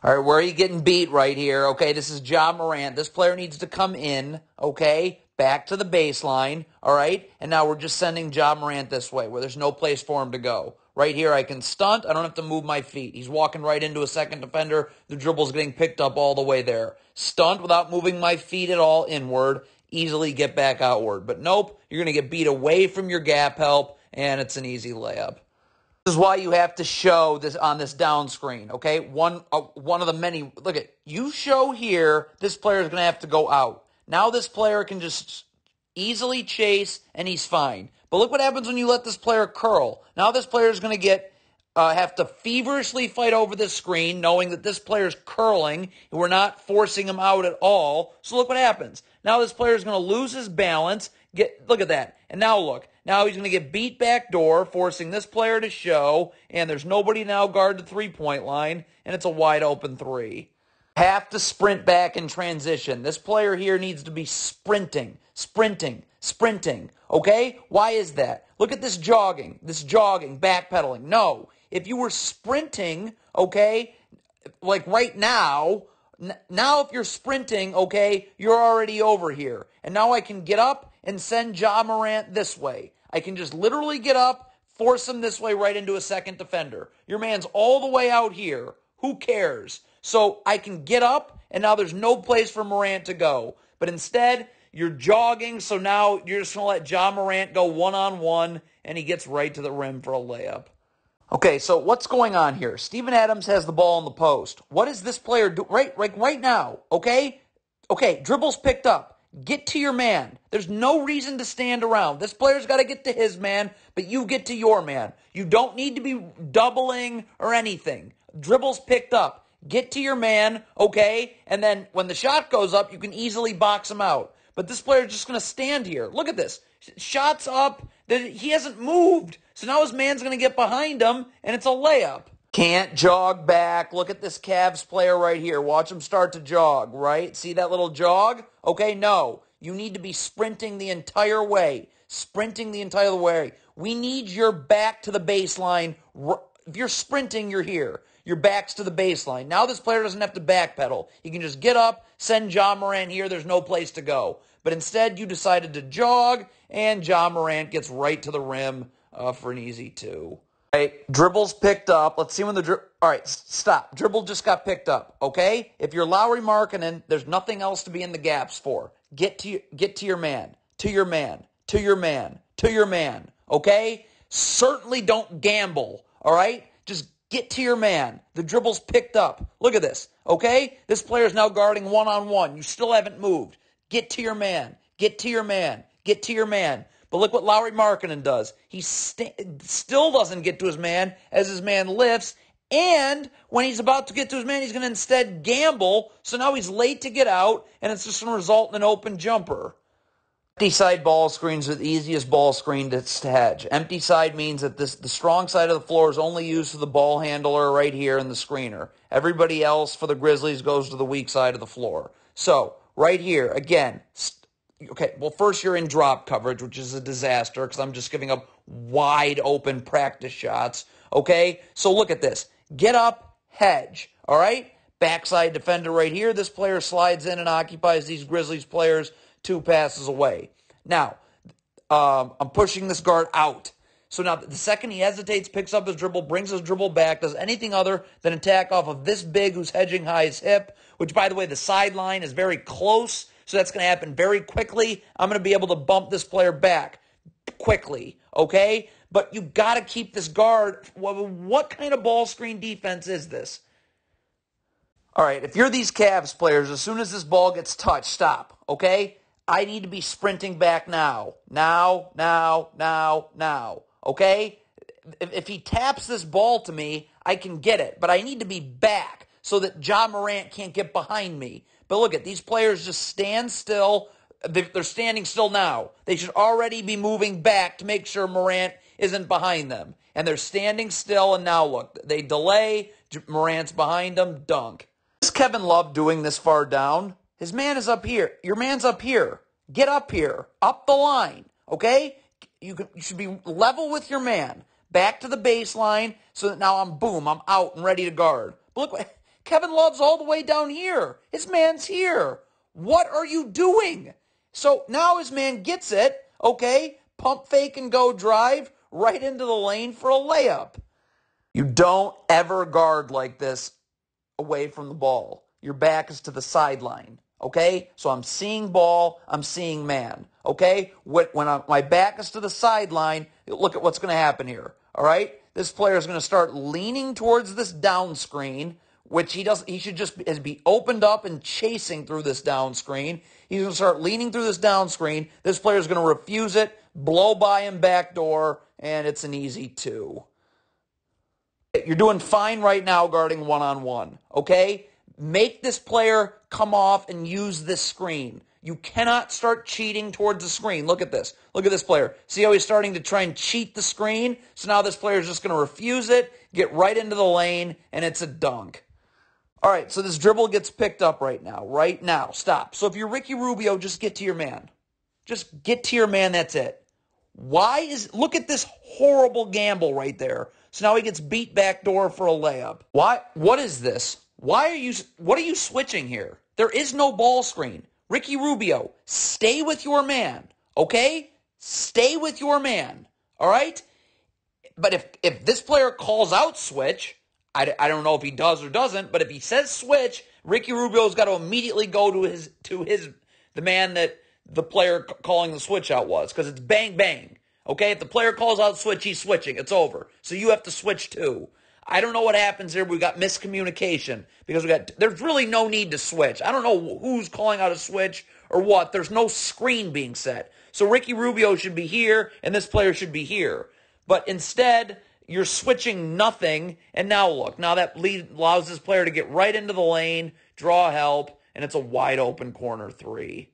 All right, where are you getting beat right here? Okay, this is Ja Morant. This player needs to come in, okay, back to the baseline, all right? And now we're just sending Ja Morant this way where there's no place for him to go. Right here, I can stunt. I don't have to move my feet. He's walking right into a second defender. The dribble's getting picked up all the way there. Stunt without moving my feet at all inward. Easily get back outward. But nope, you're going to get beat away from your gap help, and it's an easy layup. This is why you have to show this on this down screen, okay? One of the many. Look at, you show here, this player is going to have to go out. Now this player can just easily chase, and he's fine. But look what happens when you let this player curl. Now this player is going to have to feverishly fight over this screen, knowing that this player is curling, and we're not forcing him out at all. So look what happens. Now this player is going to lose his balance. Look at that. And now look. Now he's going to get beat back door, forcing this player to show, and there's nobody now guard the three-point line, and it's a wide open three. Have to sprint back in transition. This player here needs to be sprinting, okay? Why is that? Look at this jogging, backpedaling. No, if you were sprinting, okay, like right now if you're sprinting, okay, you're already over here. And now I can get up and send Ja Morant this way. I can just literally get up, force him this way right into a second defender. Your man's all the way out here. Who cares? So I can get up, and now there's no place for Morant to go. But instead, you're jogging, so now you're just going to let Ja Morant go one-on-one, and he gets right to the rim for a layup. Okay, so what's going on here? Steven Adams has the ball in the post. What does this player do right now? Okay, dribble's picked up. Get to your man. There's no reason to stand around. This player's got to get to his man, but you get to your man. You don't need to be doubling or anything. Dribble's picked up. Get to your man, okay? And then when the shot goes up, you can easily box him out. But this player's just going to stand here. Look at this. Shot's up. He hasn't moved. So now his man's going to get behind him, and it's a layup. Can't jog back. Look at this Cavs player right here. Watch him start to jog, right? See that little jog? Okay, no. You need to be sprinting the entire way. We need your back to the baseline. If you're sprinting, you're here. Your back's to the baseline. Now this player doesn't have to backpedal. He can just get up, send Ja Morant here. There's no place to go. But instead, you decided to jog, and Ja Morant gets right to the rim for an easy two. Right, dribble's picked up. Let's see when the all right, stop. Dribble just got picked up, okay? If you're Lauri Markkanen, there's nothing else to be in the gaps for. Get to your man, okay? Certainly don't gamble, all right? Just get to your man. The dribble's picked up. Look at this, okay? This player's now guarding one-on-one. You still haven't moved. Get to your man. But look what Lauri Markkanen does. He still doesn't get to his man as his man lifts. And when he's about to get to his man, he's going to instead gamble. So now he's late to get out, and it's just going to result in an open jumper. Empty side ball screens are the easiest ball screen to hedge. Empty side means that the strong side of the floor is only used for the ball handler right here and the screener. Everybody else for the Grizzlies goes to the weak side of the floor. So right here, again, okay, well, first you're in drop coverage, which is a disaster because I'm just giving up wide open practice shots, okay? So look at this. Get up, hedge, all right? Backside defender right here. This player slides in and occupies these Grizzlies players 2 passes away. Now, I'm pushing this guard out. So now the second he hesitates, picks up his dribble, brings his dribble back, does anything other than attack off of this big who's hedging high his hip, which, by the way, the sideline is very close. So that's going to happen very quickly. I'm going to be able to bump this player back quickly, okay? But you got to keep this guard. What kind of ball screen defense is this? All right, if you're these Cavs players, as soon as this ball gets touched, stop, okay? I need to be sprinting back now, okay? If he taps this ball to me, I can get it, but I need to be back so that Ja Morant can't get behind me. But look at these players just stand still. They're standing still now. They should already be moving back to make sure Morant isn't behind them. And they're standing still, and now look. They delay. Morant's behind them. Dunk. Is Kevin Love doing this far down? His man is up here. Your man's up here. Get up here. Up the line. Okay? You should be level with your man. Back to the baseline so that now I'm out and ready to guard. But look, Kevin Love's all the way down here. His man's here. What are you doing? So now his man gets it, okay? Pump fake and go drive right into the lane for a layup. You don't ever guard like this away from the ball. Your back is to the sideline, okay? So I'm seeing ball, I'm seeing man, okay? When my back is to the sideline, look at what's going to happen here, all right? This player is going to start leaning towards this down screen, which he should just be opened up and chasing through this down screen. He's going to start leaning through this down screen. This player is going to refuse it, blow by him backdoor, and it's an easy 2. You're doing fine right now guarding one-on-one, okay? Make this player come off and use this screen. You cannot start cheating towards the screen. Look at this. Look at this player. See how he's starting to try and cheat the screen? So now this player is just going to refuse it, get right into the lane, and it's a dunk. All right, so this dribble gets picked up right now. Right now. Stop. So if you're Ricky Rubio, just get to your man. Just get to your man, that's it. Look at this horrible gamble right there. So now he gets beat backdoor for a layup. What is this? What are you switching here? There is no ball screen. Ricky Rubio, stay with your man, okay? Stay with your man, all right? But if this player calls out switch, I don't know if he does or doesn't, but if he says switch, Ricky Rubio's got to immediately go to the man that the player calling the switch out was, because it's bang, bang. Okay, if the player calls out switch, he's switching. It's over. So you have to switch too. I don't know what happens here. We got miscommunication because there's really no need to switch. I don't know who's calling out a switch or what. There's no screen being set. So Ricky Rubio should be here and this player should be here. But instead, you're switching nothing. And now look, now that lead allows this player to get right into the lane, draw help, and it's a wide open corner 3.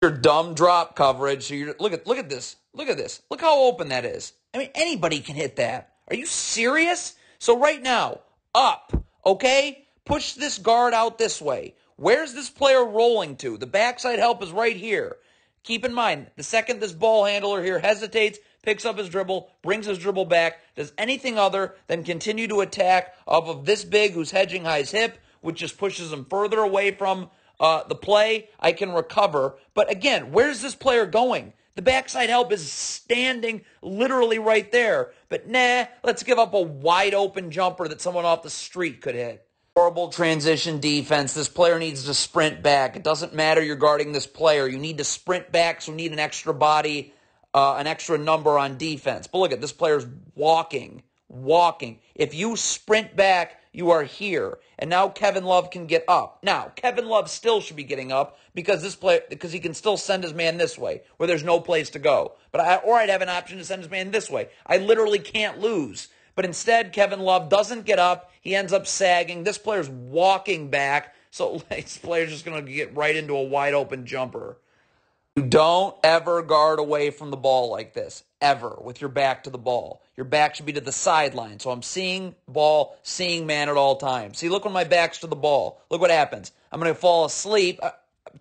Your dumb drop coverage. So look at this. Look at this. Look how open that is. I mean, anybody can hit that. Are you serious? So right now, up, okay? Push this guard out this way. Where's this player rolling to? The backside help is right here. Keep in mind, the second this ball handler here hesitates, picks up his dribble, brings his dribble back, does anything other than continue to attack off of this big who's hedging his hip, which just pushes him further away from the play, I can recover. But again, where's this player going? The backside help is standing literally right there. But nah, let's give up a wide open jumper that someone off the street could hit. Horrible transition defense. This player needs to sprint back. It doesn't matter you're guarding this player. You need to sprint back, so you need an extra body, an extra number on defense. But look at this player's walking. If you sprint back, you are here. And now Kevin Love can get up. Now, Kevin Love still should be getting up because he can still send his man this way where there's no place to go. Or I'd have an option to send his man this way. I literally can't lose. But instead, Kevin Love doesn't get up. He ends up sagging. This player's walking back. So this player's just going to get right into a wide open jumper. You don't ever guard away from the ball like this, ever, with your back to the ball. Your back should be to the sideline. So I'm seeing ball, seeing man at all times. See, look when my back's to the ball. Look what happens. I'm going to fall asleep,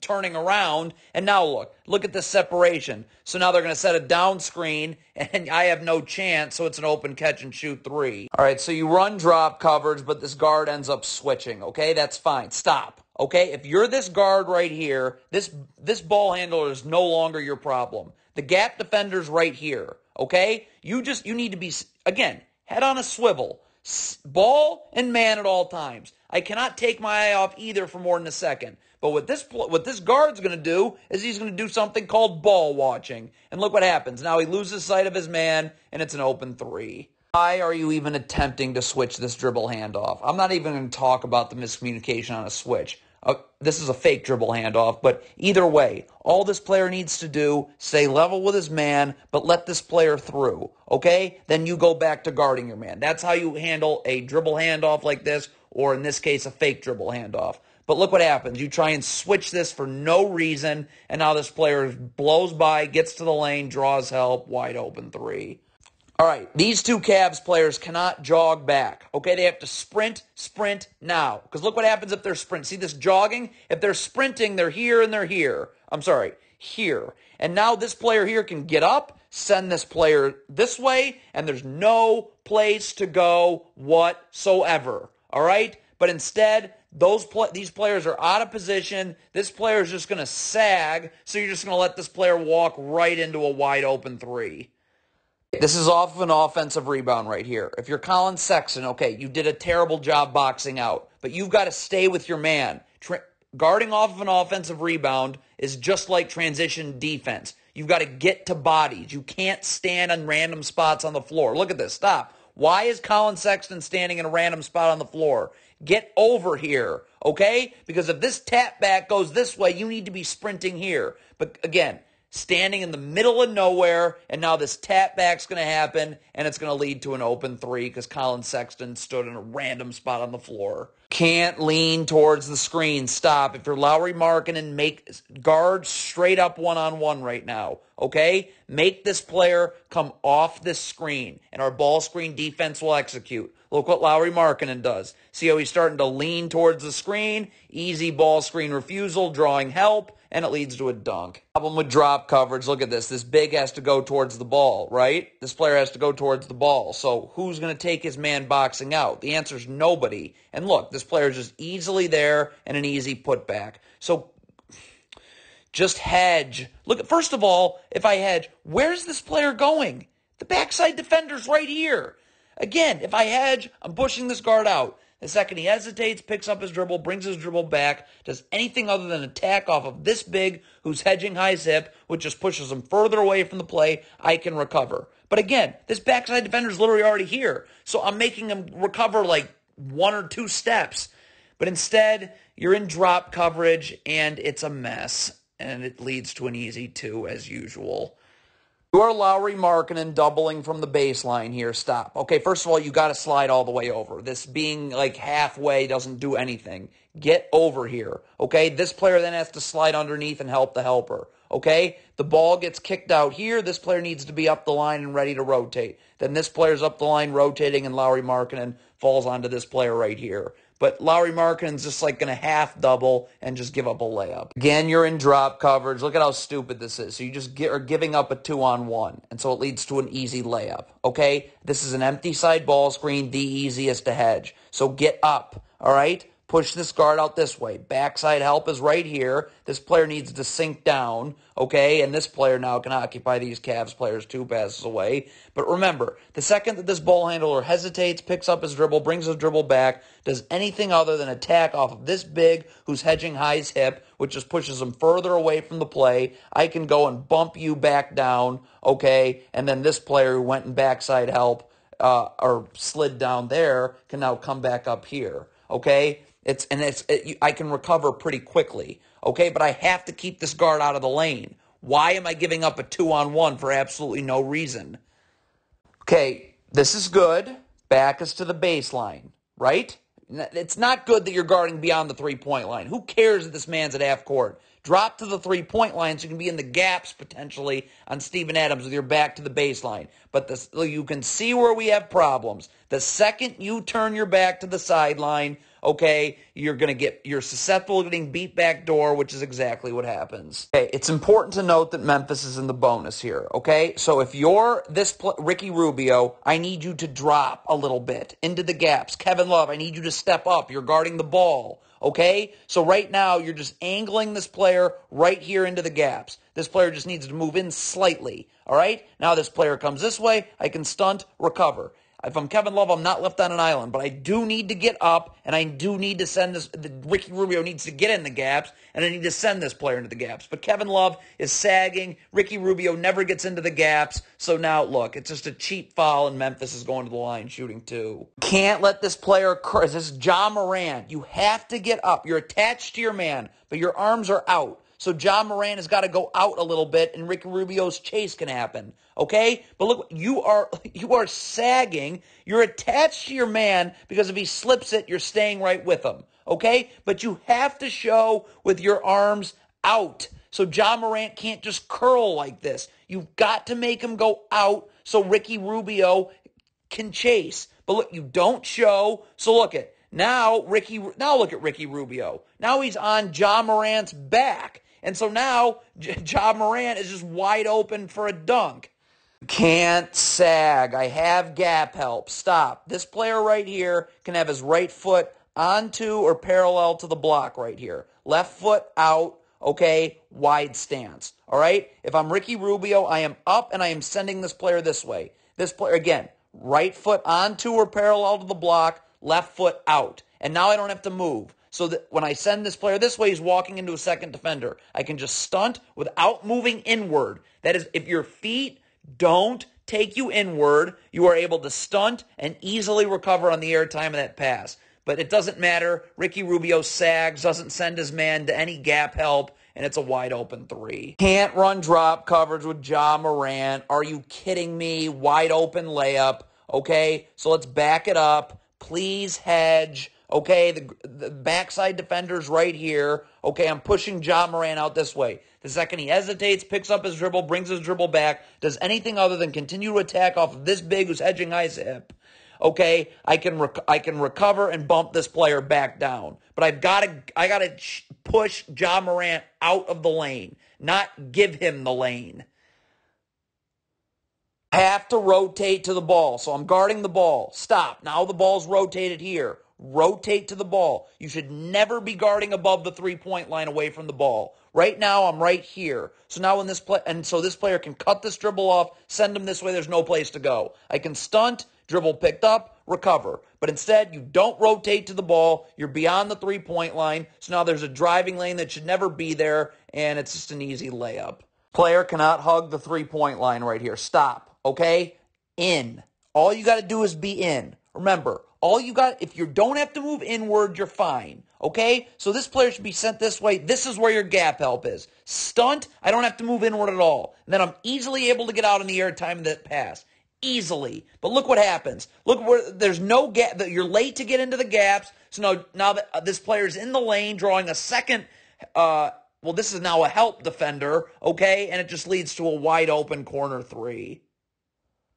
turning around, and now look at the separation. So now they're going to set a down screen, and I have no chance, so it's an open catch and shoot 3. All right, so you run drop coverage, but this guard ends up switching, okay? That's fine. Stop. Okay, if you're this guard right here, this ball handler is no longer your problem. The gap defender's right here, okay? You need to be, again, head on a swivel. Ball and man at all times. I cannot take my eye off either for more than a second. But what this guard's going to do is he's going to do something called ball watching. And look what happens. Now he loses sight of his man, and it's an open 3. Why are you even attempting to switch this dribble handoff? I'm not even going to talk about the miscommunication on a switch. This is a fake dribble handoff, but either way, all this player needs to do, stay level with his man, but let this player through, okay? Then you go back to guarding your man. That's how you handle a dribble handoff like this, or in this case, a fake dribble handoff. But look what happens. You try and switch this for no reason, and now this player blows by, gets to the lane, draws help, wide open 3. All right, these two Cavs players cannot jog back. Okay, they have to sprint now. Because look what happens if they're sprinting. See this jogging? If they're sprinting, they're here and they're here. I'm sorry, here. And now this player here can get up, send this player this way, and there's no place to go whatsoever. All right? But instead, these players are out of position. This player is just going to sag, so you're just going to let this player walk right into a wide open three. This is off of an offensive rebound right here. If you're Colin Sexton, okay, you did a terrible job boxing out, but you've got to stay with your man. Guarding off of an offensive rebound is just like transition defense. You've got to get to bodies. You can't stand on random spots on the floor. Look at this. Stop. Why is Colin Sexton standing in a random spot on the floor? Get over here, okay? Because if this tap back goes this way, you need to be sprinting here. But again, standing in the middle of nowhere, and now this tap back's going to happen, and it's going to lead to an open three because Colin Sexton stood in a random spot on the floor. Can't lean towards the screen. Stop. If you're Lauri Markkanen, make guard straight up one-on-one right now, okay? Make this player come off this screen, and our ball screen defense will execute. Look what Lauri Markkanen does. See how he's starting to lean towards the screen? Easy ball screen refusal, drawing help, and it leads to a dunk. Problem with drop coverage, look at this. This big has to go towards the ball, right? This player has to go towards the ball. So who's going to take his man boxing out? The answer is nobody. And look, this player is just easily there and an easy putback. So just hedge. Look, first of all, if I hedge, where's this player going? The backside defender's right here. Again, if I hedge, I'm pushing this guard out. The second he hesitates, picks up his dribble, brings his dribble back, does anything other than attack off of this big who's hedging high zip, which just pushes him further away from the play, I can recover. But again, this backside defender is literally already here. So I'm making him recover like 1 or 2 steps. But instead, you're in drop coverage, and it's a mess. And it leads to an easy 2 as usual. You are Lauri Markkanen doubling from the baseline here. Stop. Okay, first of all, you got to slide all the way over. This being like halfway doesn't do anything. Get over here. Okay, this player then has to slide underneath and help the helper. Okay, the ball gets kicked out here. This player needs to be up the line and ready to rotate. Then this player's up the line rotating, and Lauri Markkanen falls onto this player right here. But Lauri Markkanen's just like going to half double and just give up a layup. Again, you're in drop coverage. Look at how stupid this is. So you just are giving up a 2-on-1, and so it leads to an easy layup. Okay, this is an empty side ball screen, the easiest to hedge. So get up, all right? Push this guard out this way. Backside help is right here. This player needs to sink down, okay? And this player now can occupy these Cavs players 2 passes away. But remember, the second that this ball handler hesitates, picks up his dribble, brings his dribble back, does anything other than attack off of this big who's hedging high's hip, which just pushes him further away from the play, I can go and bump you back down, okay? And then this player who went in backside help or slid down there can now come back up here, okay? I can recover pretty quickly, okay? But I have to keep this guard out of the lane. Why am I giving up a 2-on-1 for absolutely no reason? Okay, this is good. Back us to the baseline, right? It's not good that you're guarding beyond the 3-point line. Who cares if this man's at half court? Drop to the 3-point line so you can be in the gaps potentially on Steven Adams with your back to the baseline. But you can see where we have problems. The second you turn your back to the sideline, okay, you're susceptible to getting beat back door, which is exactly what happens. Okay, it's important to note that Memphis is in the bonus here, okay? So if you're Ricky Rubio, I need you to drop a little bit into the gaps. Kevin Love, I need you to step up. You're guarding the ball, okay? So right now, you're just angling this player right here into the gaps. This player just needs to move in slightly, all right? Now this player comes this way. I can stunt, recover. If I'm Kevin Love, I'm not left on an island, but I do need to get up, and I do need to send this. Ricky Rubio needs to get in the gaps, and I need to send this player into the gaps. But Kevin Love is sagging. Ricky Rubio never gets into the gaps. So now, look, it's just a cheap foul, and Memphis is going to the line shooting 2. Can't let this player curse. This is Ja Morant. You have to get up. You're attached to your man, but your arms are out. So Ja Morant has got to go out a little bit, and Ricky Rubio's chase can happen. Okay? But look, you are sagging. You're attached to your man because if he slips it, you're staying right with him. Okay? But you have to show with your arms out. So Ja Morant can't just curl like this. You've got to make him go out so Ricky Rubio can chase. But look, you don't show. So look at now look at Ricky Rubio. Now he's on Ja Morant's back. And so now, Ja Morant is just wide open for a dunk. Can't sag. I have gap help. Stop. This player right here can have his right foot onto or parallel to the block right here. Left foot out, okay, wide stance. All right? If I'm Ricky Rubio, I am up and I am sending this player this way. This player, again, right foot onto or parallel to the block, left foot out. And now I don't have to move. So that when I send this player this way, he's walking into a second defender. I can just stunt without moving inward. That is, if your feet don't take you inward, you are able to stunt and easily recover on the air time of that pass. But it doesn't matter. Ricky Rubio sags, doesn't send his man to any gap help, and it's a wide open three. Can't run drop coverage with Ja Morant. Are you kidding me? Wide open layup. Okay, so let's back it up. Please hedge. Okay, the backside defender's right here. Okay, I'm pushing Ja Morant out this way. The second he hesitates, picks up his dribble, brings his dribble back, does anything other than continue to attack off of this big who's hedging his hip, okay, I can recover and bump this player back down. But I gotta push Ja Morant out of the lane, not give him the lane. Have to rotate to the ball. So I'm guarding the ball. Stop. Now the ball's rotated here. Rotate to the ball. You should never be guarding above the three-point line away from the ball. Right now, I'm right here. So now when this this player can cut this dribble off, send him this way, there's no place to go. I can stunt, dribble picked up, recover. But instead, you don't rotate to the ball. You're beyond the three-point line. So now there's a driving lane that should never be there, and it's just an easy layup. Player cannot hug the three-point line right here. Stop, okay? In. All you got to do is be in. Remember, if you don't have to move inward, you're fine, okay? So this player should be sent this way. This is where your gap help is. Stunt, I don't have to move inward at all. And then I'm easily able to get out in the air time of that pass. Easily. But look what happens. Look where there's no gap. You're late to get into the gaps. So now that this player's in the lane, drawing a second, this is now a help defender, okay? And it just leads to a wide open corner three.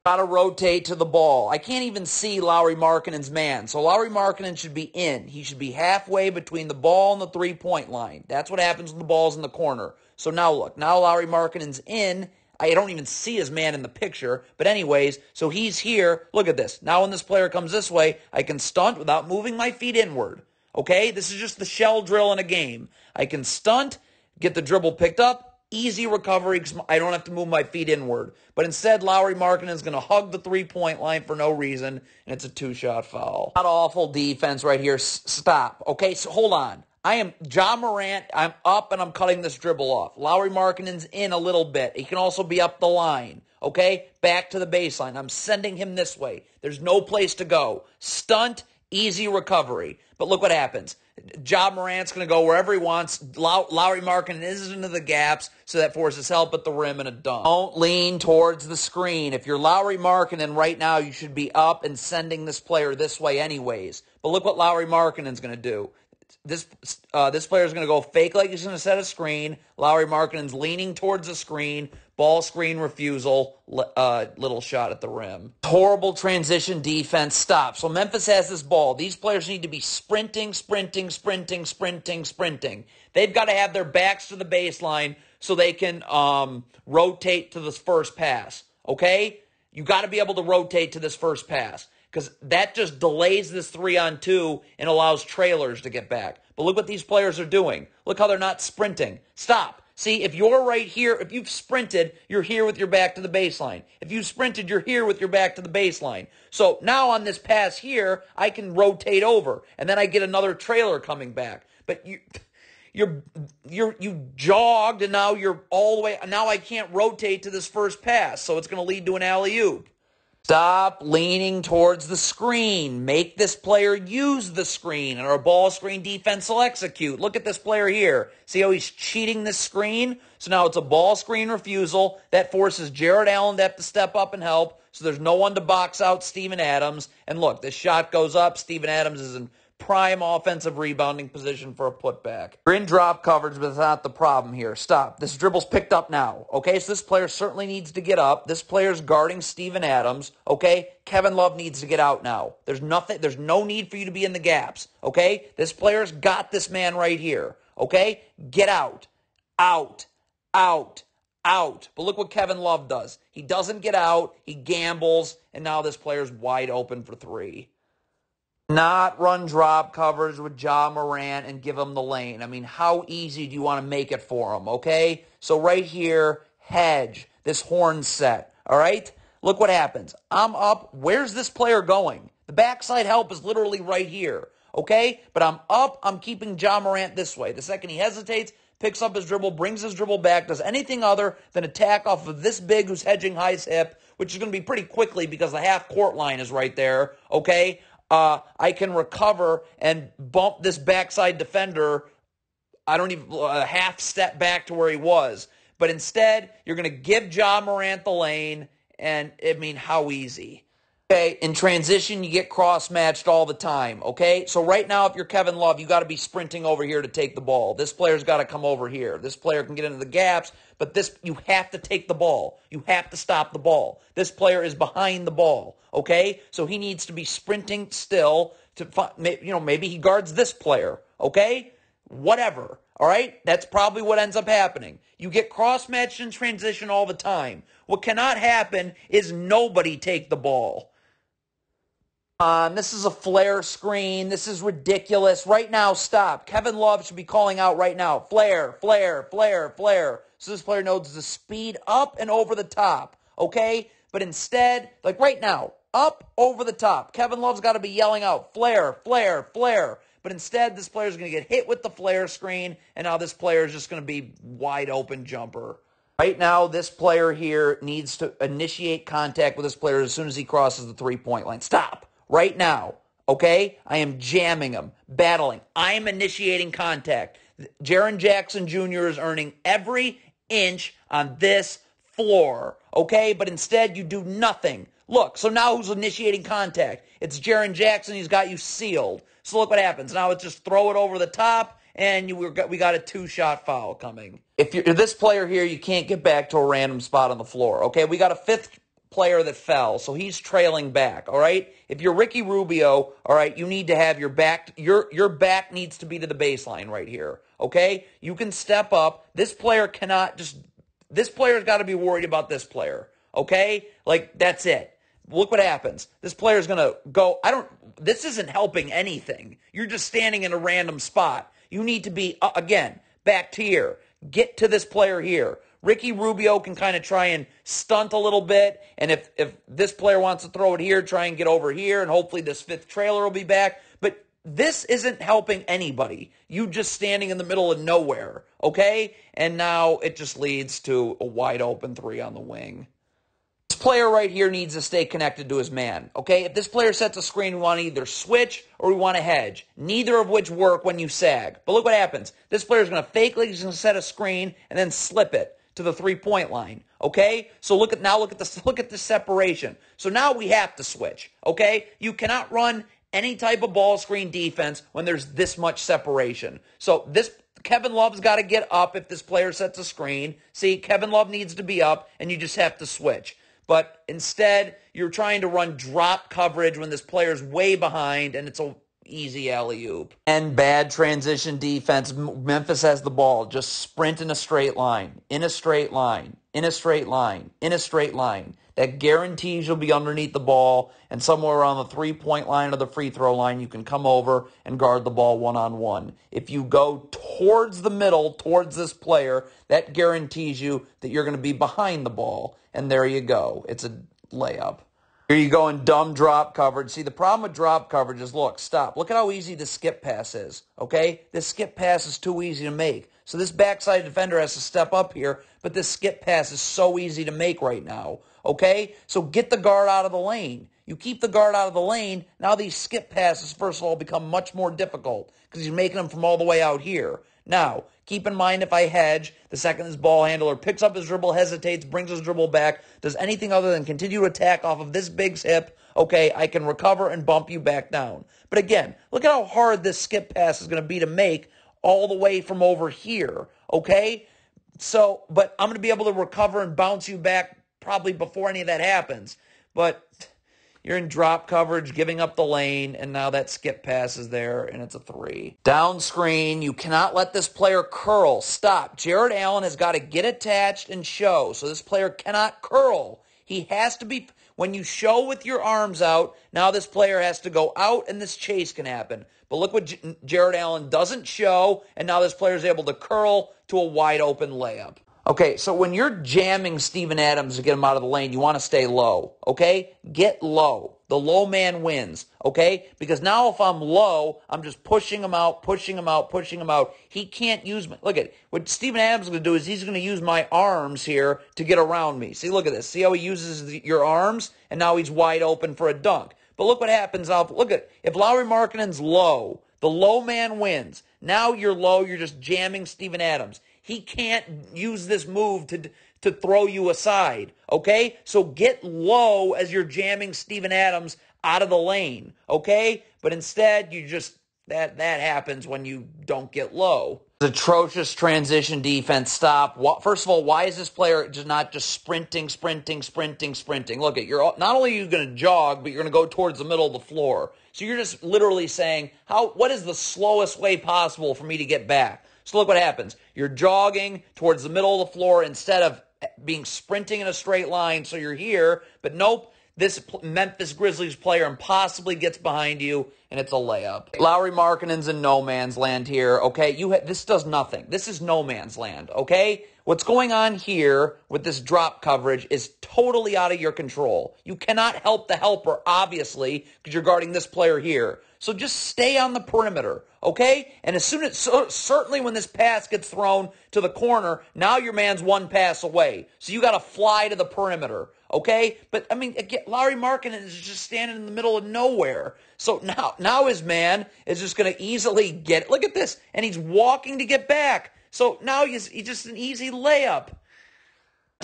Got to rotate to the ball. I can't even see Lauri Markkanen's man. So Lauri Markkanen should be in. He should be halfway between the ball and the three-point line. That's what happens when the ball's in the corner. So now look. Now Lauri Markkanen's in. I don't even see his man in the picture. But anyways, so he's here. Look at this. Now when this player comes this way, I can stunt without moving my feet inward. Okay? This is just the shell drill in a game. I can stunt, get the dribble picked up, easy recovery because I don't have to move my feet inward. But instead, Lauri Markkanen is going to hug the three-point line for no reason, and it's a two-shot foul. Not awful defense right here. Stop. Okay, so hold on. I am Ja Morant. I'm up, and I'm cutting this dribble off. Lauri Markkanen's in a little bit. He can also be up the line. Okay, back to the baseline. I'm sending him this way. There's no place to go. Stunt, easy recovery. But look what happens. Ja Morant's going to go wherever he wants. Lauri Markkanen is into the gaps, so that forces help at the rim and a dunk. Don't lean towards the screen. If you're Lauri Markkanen right now, you should be up and sending this player this way anyways. But look what Lauri Markkanen's going to do. This player is going to go fake like he's going to set a screen. Lauri Markkanen's leaning towards the screen. Ball screen refusal. Little shot at the rim. Horrible transition defense. Stop. So Memphis has this ball. These players need to be sprinting. They've got to have their backs to the baseline so they can rotate to this first pass. Okay? You got to be able to rotate to this first pass, because that just delays this 3-on-2 and allows trailers to get back. But look what these players are doing. Look how they're not sprinting. Stop. See, if you're right here, if you've sprinted, you're here with your back to the baseline. If you sprinted, you're here with your back to the baseline. So now on this pass here, I can rotate over, and then I get another trailer coming back. But you jogged, and now you're all the way. Now I can't rotate to this first pass, so it's going to lead to an alley-oop. Stop leaning towards the screen. Make this player use the screen, and our ball screen defense will execute. Look at this player here. See how he's cheating this screen? So now it's a ball screen refusal. That forces Jared Allen to have to step up and help, so there's no one to box out Steven Adams. And look, this shot goes up. Steven Adams is in prime offensive rebounding position for a putback. We're in drop coverage, but that's not the problem here. Stop. This dribble's picked up now. Okay, so this player certainly needs to get up. This player's guarding Steven Adams. Okay, Kevin Love needs to get out now. There's no need for you to be in the gaps. Okay, this player's got this man right here. Okay, get out. Out. But look what Kevin Love does. He doesn't get out. He gambles, and now this player's wide open for three. Not run drop coverage with Ja Morant and give him the lane. I mean, how easy do you want to make it for him, okay? So right here, hedge, this horn set, all right? Look what happens. I'm up. Where's this player going? The backside help is literally right here, okay? But I'm up. I'm keeping Ja Morant this way. The second he hesitates, picks up his dribble, brings his dribble back, does anything other than attack off of this big who's hedging High's hip, which is going to be pretty quickly because the half-court line is right there, okay? I can recover and bump this backside defender, I don't even, half step back to where he was. But instead, you're going to give Ja Morant the lane, and, I mean, how easy. Okay, in transition, you get cross-matched all the time, okay? So right now, if you're Kevin Love, you got to be sprinting over here to take the ball. This player's got to come over here. This player can get into the gaps, but you have to take the ball. You have to stop the ball. This player is behind the ball, okay? So he needs to be sprinting still to, maybe he guards this player, okay? Whatever, all right? That's probably what ends up happening. You get cross-matched in transition all the time. What cannot happen is nobody take the ball. This is a flare screen. This is ridiculous. Right now, stop. Kevin Love should be calling out right now. Flare, flare, flare, flare. So this player knows to speed up and over the top, okay? But instead, like right now, up over the top. Kevin Love's got to be yelling out, flare, flare, flare. But instead, this player's going to get hit with the flare screen, and now this player is just going to be wide open jumper. Right now, this player here needs to initiate contact with this player as soon as he crosses the three-point line. Stop. Right now, okay? I am jamming him, battling. I am initiating contact. Jaren Jackson Jr. is earning every inch on this floor, okay? But instead, you do nothing. Look, so now who's initiating contact? It's Jaren Jackson. He's got you sealed. So look what happens. Now it's just throw it over the top, and we got a two-shot foul coming. If you're this player here, you can't get back to a random spot on the floor, okay? We got a fifth player that fell, so he's trailing back, all right? If you're Ricky Rubio, all right, you need to have your back, your back needs to be to the baseline right here, okay? You can step up. This player's got to be worried about this player, okay? Like, that's it. Look what happens. This player's going to go, this isn't helping anything. You're just standing in a random spot. You need to be, again, back to here. Get to this player here. Ricky Rubio can kind of try and stunt a little bit, and if this player wants to throw it here, try and get over here, and hopefully this fifth trailer will be back. But this isn't helping anybody. You just standing in the middle of nowhere, okay? And now it just leads to a wide open three on the wing. This player right here needs to stay connected to his man, okay? If this player sets a screen, we want to either switch or we want to hedge, neither of which work when you sag. But look what happens. This player is going to fake like he's going to set a screen and then slip it to the three-point line, okay? So look at the separation. So now we have to switch, okay? You cannot run any type of ball screen defense when there's this much separation. So Kevin Love's got to get up if this player sets a screen. See, Kevin Love needs to be up, and you just have to switch. But instead, you're trying to run drop coverage when this player's way behind, and it's a easy alley-oop. And bad transition defense. Memphis has the ball. Just sprint in a straight line, in a straight line, in a straight line, in a straight line. That guarantees you'll be underneath the ball, and somewhere around the three-point line or the free throw line, you can come over and guard the ball one-on-one. If you go towards the middle, towards this player, that guarantees you that you're going to be behind the ball. And there you go. It's a layup. Here you go in dumb drop coverage. See, the problem with drop coverage is, look, stop. Look at how easy the skip pass is, okay? This skip pass is too easy to make. So this backside defender has to step up here, but this skip pass is so easy to make right now, okay? So get the guard out of the lane. You keep the guard out of the lane, now these skip passes, first of all, become much more difficult because you're making them from all the way out here. Now, keep in mind if I hedge, the second this ball handler picks up his dribble, hesitates, brings his dribble back, does anything other than continue to attack off of this big's hip, okay, I can recover and bump you back down. But again, look at how hard this skip pass is going to be to make all the way from over here, okay? So, but I'm going to be able to recover and bounce you back probably before any of that happens. But you're in drop coverage, giving up the lane, and now that skip pass is there, and it's a three. Down screen, you cannot let this player curl. Stop. Jared Allen has got to get attached and show, so this player cannot curl. He has to be, When you show with your arms out, now this player has to go out and this chase can happen. But look what Jared Allen doesn't show, and now this player is able to curl to a wide open layup. Okay, so when you're jamming Steven Adams to get him out of the lane, you want to stay low, okay? Get low. The low man wins, okay? Because now if I'm low, I'm just pushing him out, pushing him out, pushing him out. He can't use my, look at what Steven Adams is going to do is he's going to use my arms here to get around me. See, look at this. See how he uses your arms? And now he's wide open for a dunk. But look what happens now. Look at, if Lauri Markkanen's low, the low man wins. Now you're low, you're just jamming Steven Adams. He can't use this move to throw you aside, okay? So get low as you're jamming Steven Adams out of the lane, okay? But instead, you just, that happens when you don't get low. Atrocious transition defense. Stop. First of all, why is this player not just sprinting? Look, not only are you going to jog, but you're going to go towards the middle of the floor. So you're just literally saying, what is the slowest way possible for me to get back? So look what happens. You're jogging towards the middle of the floor instead of being sprinting in a straight line. So you're here, but nope. This Memphis Grizzlies player impossibly gets behind you, and it's a layup. Lauri Markkanen's in no man's land here, okay? This does nothing. This is no man's land, okay? What's going on here with this drop coverage is totally out of your control. You cannot help the helper, obviously, because you're guarding this player here. So just stay on the perimeter, okay? And as soon as, certainly when this pass gets thrown to the corner, now your man's one pass away. So you got to fly to the perimeter, okay? But, I mean, again, Lauri Markkanen is just standing in the middle of nowhere. So now his man is just going to easily get it. Look at this. And he's walking to get back. So now he's just an easy layup.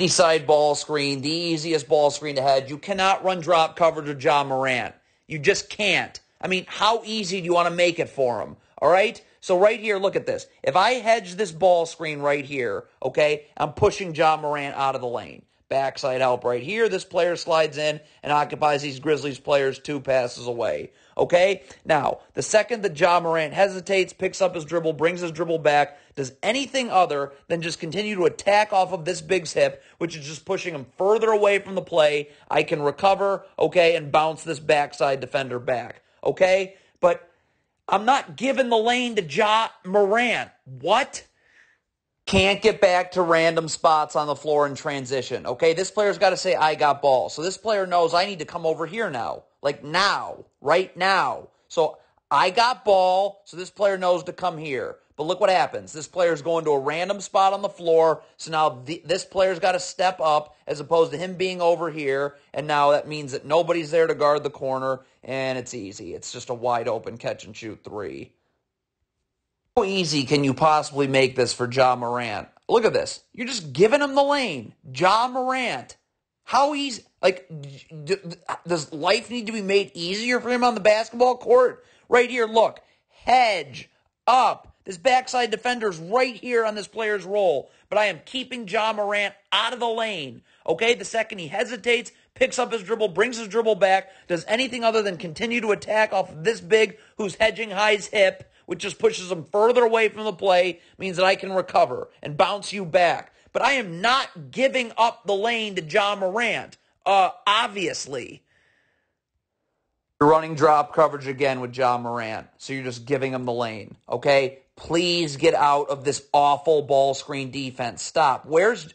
Side ball screen, the easiest ball screen to head. You cannot run drop coverage with Ja Morant. You just can't. I mean, how easy do you want to make it for him? All right? So right here, look at this. If I hedge this ball screen right here, okay, I'm pushing Ja Morant out of the lane. Backside help right here. This player slides in and occupies these Grizzlies players 2 passes away. Okay? Now, the second that Ja Morant hesitates, picks up his dribble, brings his dribble back, does anything other than just continue to attack off of this big's hip, which is just pushing him further away from the play, I can recover, okay, and bounce this backside defender back. Okay? But I'm not giving the lane to Ja Morant. What? Can't get back to random spots on the floor in transition. Okay, this player's got to say, I got ball. So this player knows I need to come over here now. Like now, right now. So I got ball, so this player knows to come here. But look what happens. This player's going to a random spot on the floor, so now this player's got to step up as opposed to him being over here, and now that means that nobody's there to guard the corner, and it's easy. It's just a wide open catch and shoot 3. How easy can you possibly make this for Ja Morant? Look at this. You're just giving him the lane. Ja Morant. How easy? Like, does life need to be made easier for him on the basketball court? Right here, look. Hedge up. This backside defender's right here on this player's roll. But I am keeping Ja Morant out of the lane. Okay, the second he hesitates, picks up his dribble, brings his dribble back, does anything other than continue to attack off of this big who's hedging high's hip, which just pushes him further away from the play, means that I can recover and bounce you back. But I am not giving up the lane to Ja Morant, obviously. You're running drop coverage again with Ja Morant, so you're just giving him the lane, okay? Please get out of this awful ball screen defense. Stop. Where's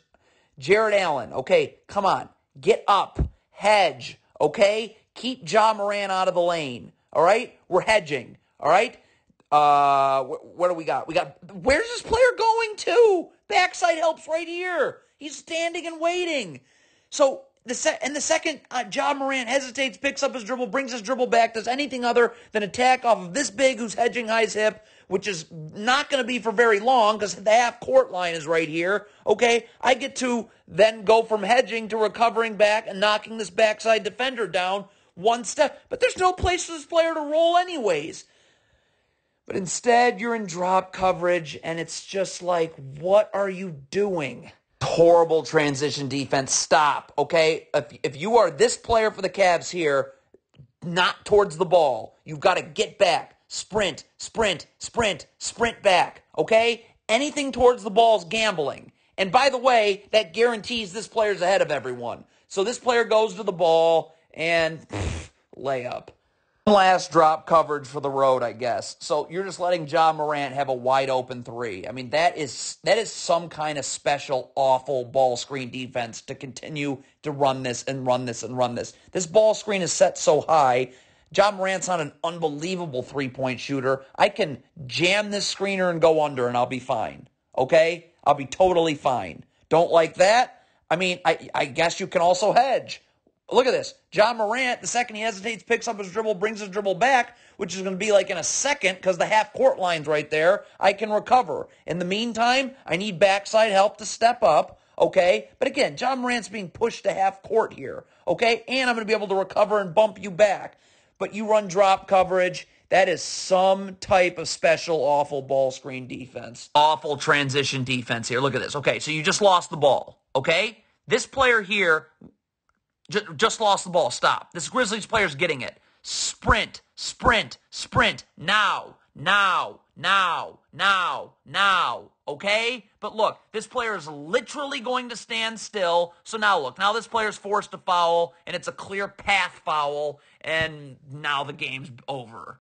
Jared Allen? Okay, come on. Get up. Hedge, okay? Keep Ja Morant out of the lane, all right? We're hedging, all right? What do we got? Where's this player going to? Backside helps right here. He's standing and waiting. So, the second Ja Morant hesitates, picks up his dribble, brings his dribble back, does anything other than attack off of this big who's hedging high's hip, which is not going to be for very long because the half-court line is right here, okay? I get to then go from hedging to recovering back and knocking this backside defender down one step. But there's no place for this player to roll anyways. But instead, you're in drop coverage, and it's just like, what are you doing? Horrible transition defense. Stop, okay? If you are this player for the Cavs here, not towards the ball, you've got to get back. Sprint, sprint, sprint, sprint back, okay? Anything towards the ball is gambling. And by the way, that guarantees this player's ahead of everyone. So this player goes to the ball and layup. Last drop coverage for the road, I guess. So you're just letting Ja Morant have a wide open three. I mean, that is some kind of special, awful ball screen defense to continue to run this and run this and run this. This ball screen is set so high. Ja Morant's not an unbelievable three-point shooter. I can jam this screener and go under, and I'll be fine. Okay? I'll be totally fine. Don't like that? I mean, I guess you can also hedge. Look at this. Ja Morant, the second he hesitates, picks up his dribble, brings his dribble back, which is going to be like in a second because the half-court line's right there. I can recover. In the meantime, I need backside help to step up, okay? But again, Ja Morant's being pushed to half-court here, okay? And I'm going to be able to recover and bump you back. But you run drop coverage. That is some type of special, awful ball screen defense. Awful transition defense here. Look at this. Okay, so you just lost the ball, okay? This player here just lost the ball. Stop. This Grizzlies player's getting it. Sprint, sprint, sprint. Now, now, now, now, now. Okay? But look, this player is literally going to stand still. So now look, now this player's forced to foul, and it's a clear path foul, and now the game's over.